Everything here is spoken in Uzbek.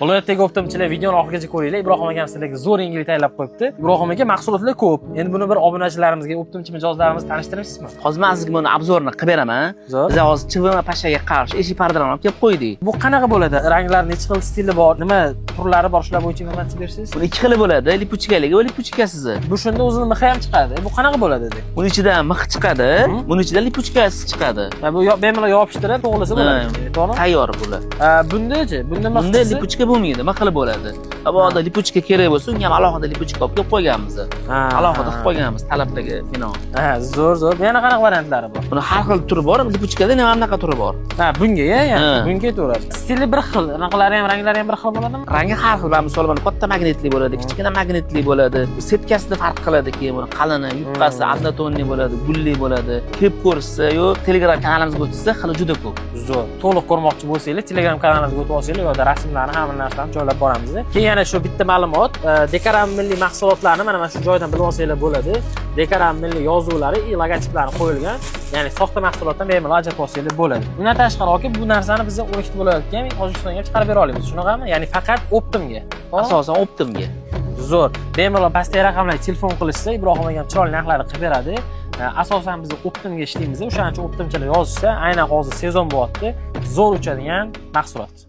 Viloyatdagi optimchilar videoni oxirigacha ko'ringlar. Ibrohim akam sizlarga zo'r yangilik tayyorlab qo'yibdi. Ibrohim aka mahsulotlar ko'p. Endi buni bir obunachilarimizga, optimchi mijozlarimizni tanishtirasizmi? Hozir men sizga buni obzorini qilib beraman. Biz hozir CVM pashaga qarshi eshik pardalarini olib kelib qo'ydik. Bu qanaqa bo'ladi? Ranglar necha xil stili bor? Nima turlari bor? Shular bo'yicha informatsiya bersangiz? Buni ikki xili bo'ladi. Lipuchkaligi va lipuchkasiz. Bu shunda o'zini mixi ham chiqadi. Bu qanaqa bo'ladi dedi? Buni ichidan mix chiqadi, buni ichidan lipuchkasi chiqadi. Bu bemalol yopishtirib to'g'rilsa bo'ladi. To'g'rimi? Tayyor bular. Bundachi? Bunda bunda lipuchka bo'lmaydi, mixli bo'ladi. Alohida lipuchka kerak bo'lsa, unga ham alohida lipuchka olib kelib qo'yganmiz. Alohida qilib qo'yganmiz talablarga binoan. Zo'r. Yana qanaqa variantlari bor? Buni har xil turi bor, lipuchkada ham anaqa turi bor. Bunga ya'ni bunga to'g'ri. Stili bir xil, anaqalari ham, ranglari ham bir xil bo'ladimi? Rangi har xil. Misol bilan katta magnitli bo'ladi, kichkina magnitli bo'ladi. Setkasida farq qiladi keyin buni qalini, yupqasi, однотонный bo'ladi, gulli bo'ladi. Kirib ko'rsa, yo Telegram kanalimizga o'tsa, xili juda ko'p. Zo'r. To'liq ko'rmoqchi bo'lsangiz, Telegram kanalimizga o'tib olsanglar, yo'da rasmlarni, hamma narsani joylab boramiz. Keyin yana shu bitta ma'lumot, Dekaram milliy mahsulotlarni mana shu joydan bilib olsanglar bo'ladi. Dekaram milliy yozuvlari, logotiplari qo'yilgan. Ya'ni soxta mahsulotdan bemalol ajratib olsanglar bo'ladi. Undan tashqari olib, bu narsani biz 12 viloyatga, Tojikistonga chiqarib bera olamiz. Shunaqami? Ya'ni faqat Optimga. Asosan Optimga. Zo'r. Bemalol pastdagi raqamlarga telefon qilishsa, Ibrohim akam chiroyli narxlarni qilib beradi. Asosan biz Optimga ishlaymiz. O'shaning uchun Optimchilar yozishsa, aynan hozir sezon bo'lyapti. Zo'r uchadigan mahsulot.